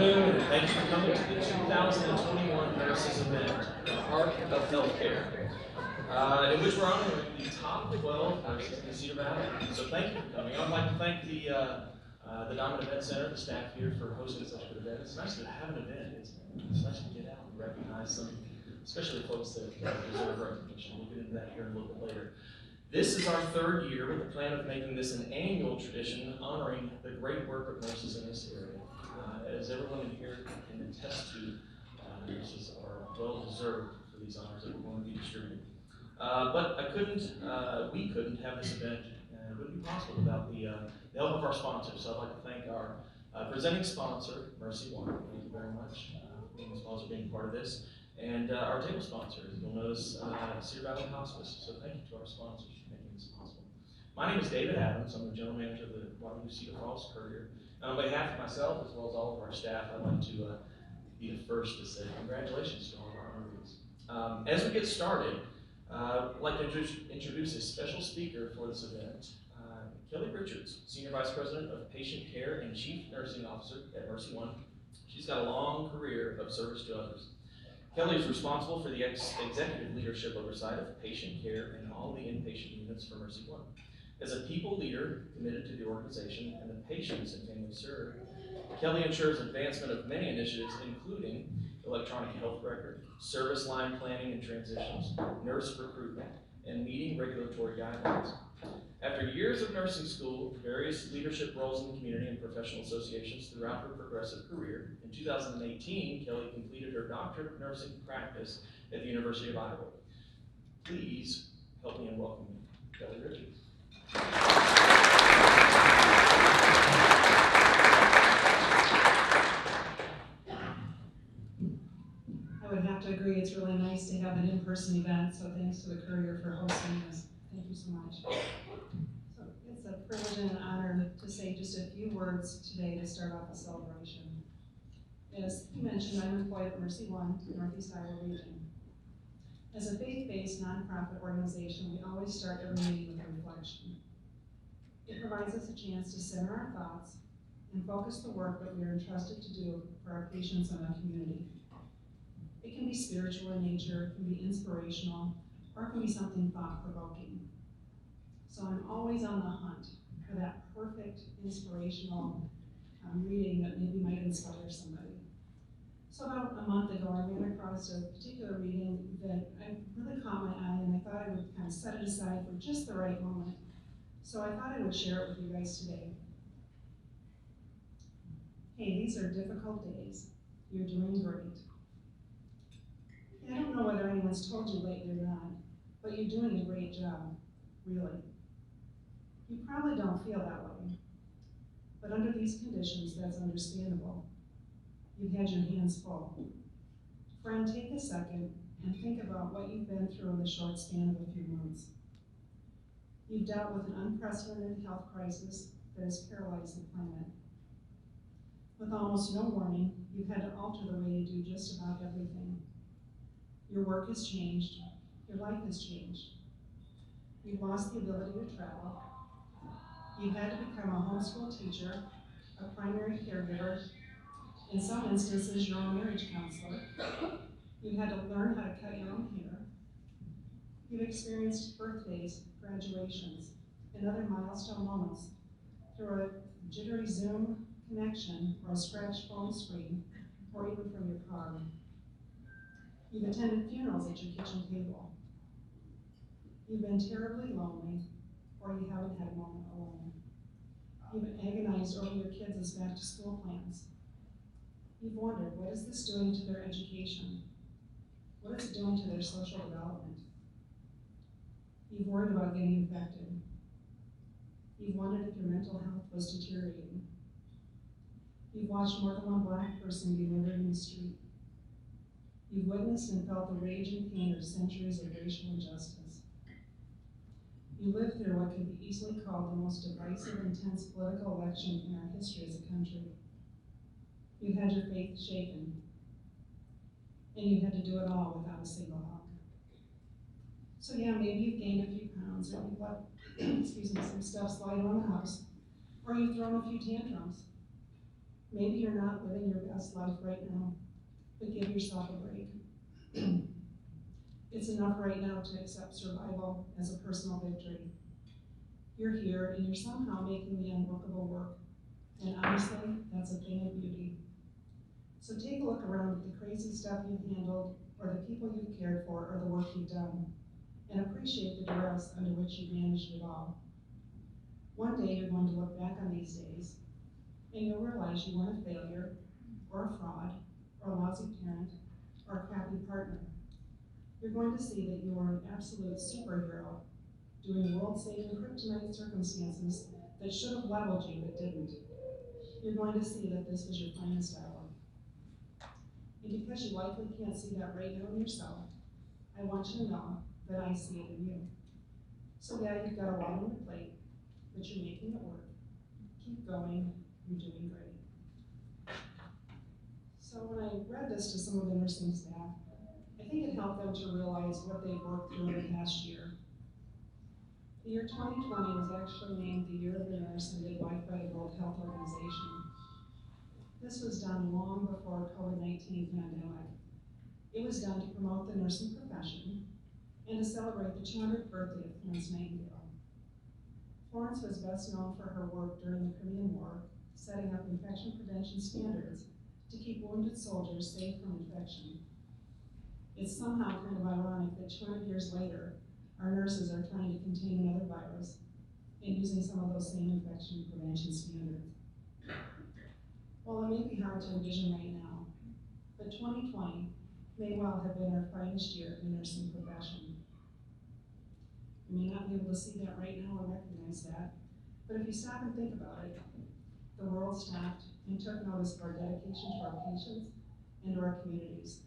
afternoon, and thank you for coming to the 2021 Nurses Event, the Heart of Healthcare, in which we're honoring the top 12 nurses in the Cedar Valley. So thank you for coming. I'd like to thank the Diamond Event Center, the staff here, for hosting such a good event. It's nice to have an event. It's nice to get out and recognize some, especially folks that deserve recognition. We'll get into that here a little bit later. This is our third year with the plan of making this an annual tradition, honoring the great work of nurses in this area. As everyone in here can attest to, nurses are well deserved for these honors that we're going to be distributing. But we couldn't have this event, it wouldn't be possible without the help of our sponsors. So I'd like to thank our presenting sponsor, Mercy One. Thank you very much for being a sponsor, being part of this. And our table sponsors, you'll notice Cedar Valley Hospice. So thank you to our sponsors for making this possible. My name is David Adams. I'm the general manager of the Waterloo-Cedar Courier. And on behalf of myself, as well as all of our staff, I'd like to be the first to say congratulations to all of our honorees. As we get started, I'd like to introduce a special speaker for this event, Kelly Richards, Senior Vice President of Patient Care and Chief Nursing Officer at Mercy One. She's got a long career of service to others. Kelly is responsible for the executive leadership oversight of patient care and all the inpatient units for Mercy One. As a people leader committed to the organization and the patients and families served, Kelly ensures advancement of many initiatives, including electronic health record, service line planning and transitions, nurse recruitment, and meeting regulatory guidelines. After years of nursing school, various leadership roles in the community and professional associations throughout her progressive career, in 2018, Kelly completed her doctorate of nursing practice at the University of Iowa. Please help me in welcoming Kelly Richards. I would have to agree, it's really nice to have an in-person event, so thanks to the Courier for hosting this. Thank you so much. So it's a privilege and an honor to say just a few words today to start off the celebration. As you mentioned, I'm employed at Mercy One, Northeast Iowa region. As a faith-based nonprofit organization, we always start every meeting with a reflection. It provides us a chance to center our thoughts and focus the work that we are entrusted to do for our patients and our community. It can be spiritual in nature, it can be inspirational, or it can be something thought-provoking. So I'm always on the hunt for that perfect inspirational reading that maybe might inspire somebody. So about a month ago, I ran across a particular reading that really caught my eye, and I thought I would kind of set it aside for just the right moment. So I thought I would share it with you guys today. Hey, these are difficult days. You're doing great. I don't know whether anyone's told you lately or not, but you're doing a great job, really. You probably don't feel that way, but under these conditions, that's understandable. You've had your hands full. Friend, take a second and think about what you've been through in the short span of a few months. You've dealt with an unprecedented health crisis that has paralyzed the planet. With almost no warning, you've had to alter the way you do just about everything. Your work has changed, your life has changed. You've lost the ability to travel. You've had to become a homeschool teacher, a primary caregiver, in some instances your own marriage counselor. You've had to learn how to cut your own hair. You've experienced birthdays, graduations, and other milestone moments through a jittery Zoom connection or a scratched phone screen, or even from your car. You've attended funerals at your kitchen table. You've been terribly lonely, or you haven't had a moment alone. You've agonized over your kids' back-to-school plans. You've wondered, what is this doing to their education? What is it doing to their social development? You've worried about getting infected. You've wondered if your mental health was deteriorating. You've watched more than one Black person be murdered in the street. You've witnessed and felt the rage and pain of centuries of racial injustice. You lived through what could be easily called the most divisive, intense political election in our history as a country. You've had your faith shaken, and you've had to do it all without a single hug. So yeah, maybe you've gained a few pounds, or you've let, excuse me, some stuff slide around the house, or you've thrown a few tantrums. Maybe you're not living your best life right now, but give yourself a break. It's enough right now to accept survival as a personal victory. You're here and you're somehow making the unworkable work. And honestly, that's a thing of beauty. So take a look around at the crazy stuff you've handled, or the people you've cared for, or the work you've done, and appreciate the duress under which you managed it all. One day you're going to look back on these days, and you'll realize you weren't a failure, or a fraud, or a lousy parent, or a crappy partner. You're going to see that you were an absolute superhero, doing world-saving kryptonite circumstances that should have leveled you but didn't. You're going to see that this was your finest hour. And because you likely can't see that right now in yourself, I want you to know that I see it in you. So yeah, you've got a lot on your plate, but you're making it work. Keep going, you're doing great. So when I read this to some of the nursing staff, I think it helped them to realize what they've worked through in the past year. The year 2020 was actually named the Year of the Nurse and midwife by the World Health Organization. This was done long before COVID-19 pandemic. It was done to promote the nursing profession and to celebrate the 200th birthday of Florence Nightingale. Florence was best known for her work during the Korean War, setting up infection prevention standards to keep wounded soldiers safe from infection. It's somehow kind of ironic that 200 years later, our nurses are trying to contain another virus and using some of those same infection prevention standards. Well, it may be hard to envision right now, but 2020 may well have been our finest year in the nursing profession. You may not be able to see that right now or recognize that, but if you stop and think about it, the world stopped and took notice of our dedication to our patients and to our communities.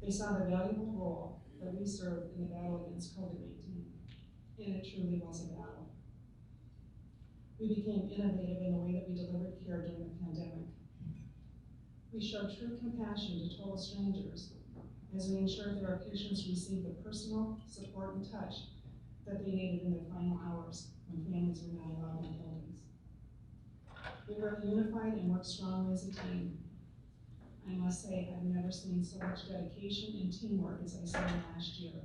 They saw the valuable role that we served in the battle against COVID-19, and it truly was a battle. We became innovative in the way that we delivered care during the pandemic. We showed true compassion to total strangers as we ensured that our patients received the personal support and touch that they needed in their final hours when families were not allowed in buildings. We were unified and worked strongly as a team. I must say, I've never seen so much dedication and teamwork as I saw last year.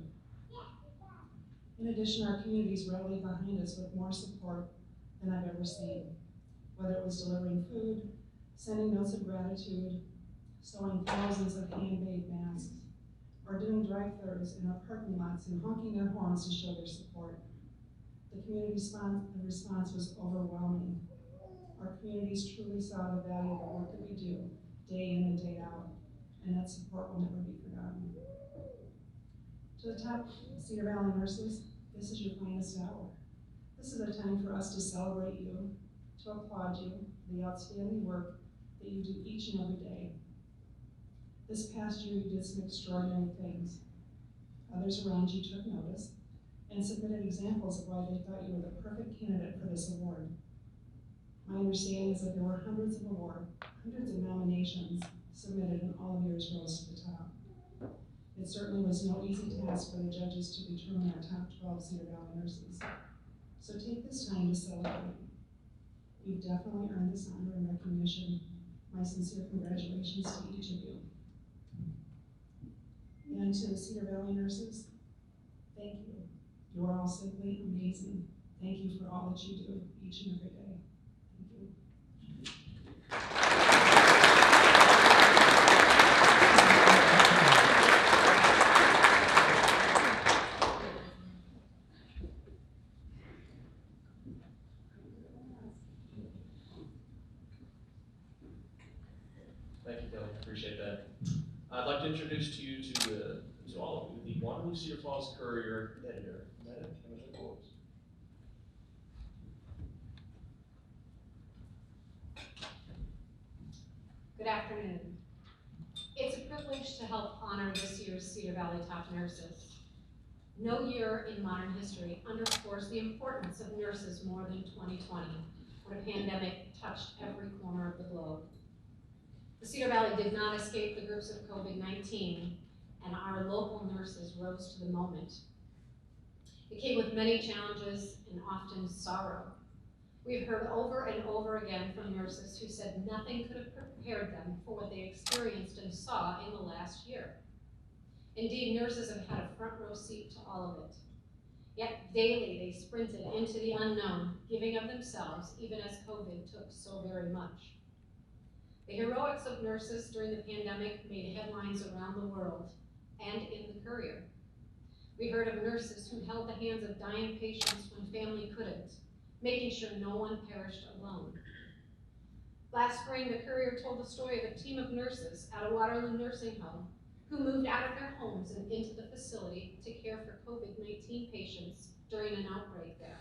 In addition, our communities rallied behind us with more support than I've ever seen, whether it was delivering food, sending notes of gratitude, sewing thousands of hand-made masks, or doing drive-thrus in our parking lots and honking their horns to show their support. The community response was overwhelming. Our communities truly saw the value of the work that we do day in and day out, and that support will never be forgotten. To the top Cedar Valley nurses, this is your finest hour. This is a time for us to celebrate you, to applaud you, the outstanding work that you do each and every day. This past year, you did some extraordinary things. Others around you took notice and submitted examples of why they thought you were the perfect candidate for this award. My understanding is that there were hundreds of nominations submitted, and all of yours rose to the top. It certainly was no easy task for the judges to determine our top 12 Cedar Valley nurses. So take this time to celebrate. You've definitely earned this honor and recognition. My sincere congratulations to each of you. And to the Cedar Valley nurses, thank you. You are all simply amazing. Thank you for all that you do each and every day. Thank you. Thank you, Kelly. Appreciate that. I'd like to introduce to you, to all of you, the Waterloo-Cedar Falls Courier editor, Meta Chemical. Good afternoon. It's a privilege to help honor this year's Cedar Valley Top Nurses. No year in modern history underscores the importance of nurses more than 2020, when a pandemic touched every corner of the globe. The Cedar Valley did not escape the grips of COVID-19, and our local nurses rose to the moment. It came with many challenges and often sorrow. We've heard over and over again from nurses who said nothing could have prepared them for what they experienced and saw in the last year. Indeed, nurses have had a front row seat to all of it. Yet daily they sprinted into the unknown, giving of themselves, even as COVID took so very much. The heroics of nurses during the pandemic made headlines around the world and in the Courier. We heard of nurses who held the hands of dying patients when family couldn't, making sure no one perished alone. Last spring, the Courier told the story of a team of nurses at a Waterloo nursing home who moved out of their homes and into the facility to care for COVID-19 patients during an outbreak there.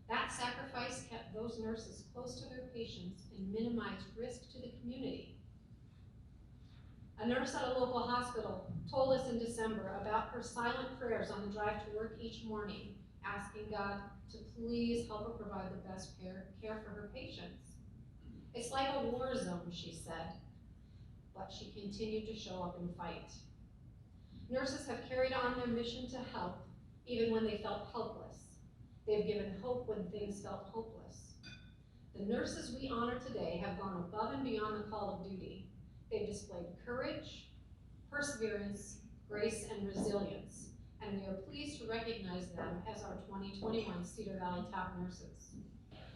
That sacrifice kept those nurses close to their patients and minimized risk to the community. A nurse at a local hospital told us in December about her silent prayers on the drive to work each morning, asking God to please help her provide the best care for her patients. It's like a war zone, she said, but she continued to show up and fight. Nurses have carried on their mission to help, even when they felt helpless. They've given hope when things felt hopeless. The nurses we honor today have gone above and beyond the call of duty. They've displayed courage, perseverance, grace, and resilience, and we are pleased to recognize them as our 2021 Cedar Valley Top Nurses.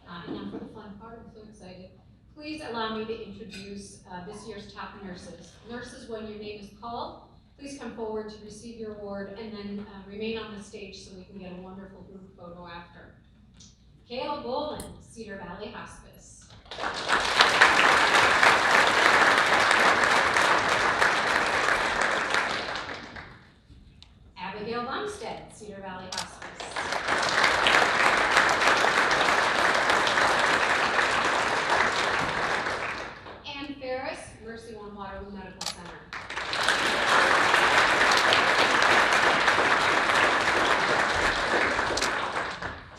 And now for the fun part, I'm so excited. Please allow me to introduce this year's top nurses. Nurses, when your name is called, please come forward to receive your award and then remain on the stage so we can get a wonderful group photo after. Kayla Boland, Cedar Valley Hospice. Abigail Lumstead, Cedar Valley Hospice. Ann Ferris, Mercy One Waterloo Medical Center.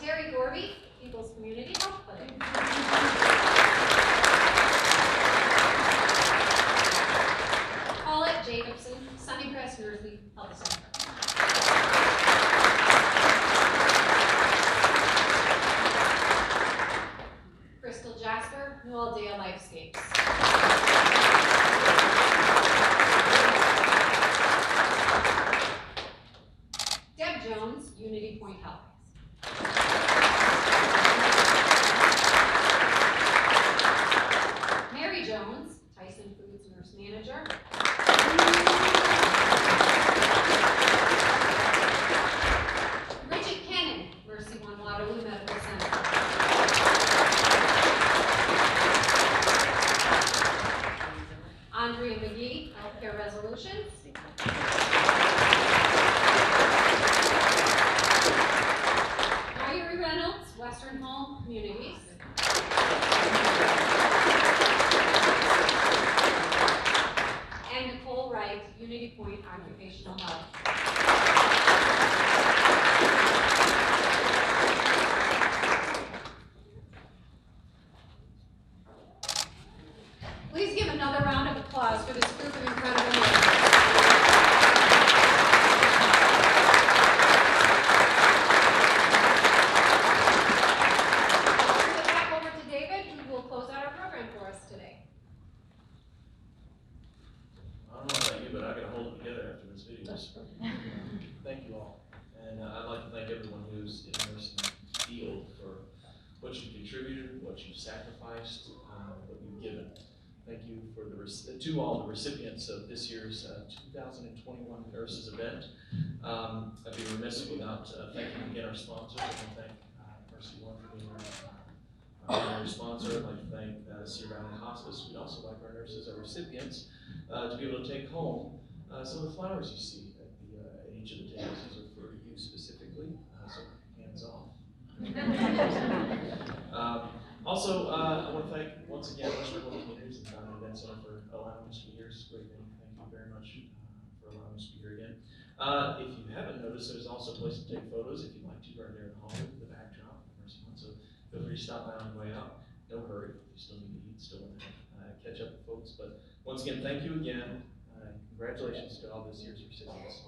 Terry Gorby, People's Community Health Clinic. Paulette Jacobson, Sunnycrest Nursing Health Center. Crystal Jasper, Newaldale Lifescapes. Deb Jones, Unity Point Health. Mary Jones, Tyson Foods Nurse Manager. Bridget Kennan, Mercy One Waterloo Medical Center. Andrea McGee, Healthcare Resolutions. Mary Reynolds, Western Home Communities. And Nicole Wright, Unity Point Occupational Health. Please give another round of applause for this group of incredible nurses. Turn it back over to David, who will close out our program for us today. I don't know about you, but I gotta hold it together after this video. Thank you all. And I'd like to thank everyone who's in the nursing field for what you contributed, what you sacrificed, what you've given. Thank you for to all the recipients of this year's 2021 Nurses event. I'd be remiss without thanking again our sponsors. I want to thank Mercy One for being our primary sponsor. I'd like to thank Cedar Valley Hospice. We'd also like our nurses, our recipients, to be able to take home some of the flowers you see at each of the tables. These are for you specifically, so hands off. Also, I want to thank once again Western World Communities and Fountain Event Center for allowing us to be here. It's a great thing. Thank you very much for allowing us to be here again. If you haven't noticed, there's also a place to take photos if you'd like to, right there in the hallway with the backdrop. So feel free to stop by on the way out. No hurry. You still need to eat, still want to catch up with folks. But once again, thank you again. Congratulations to all this year's recipients.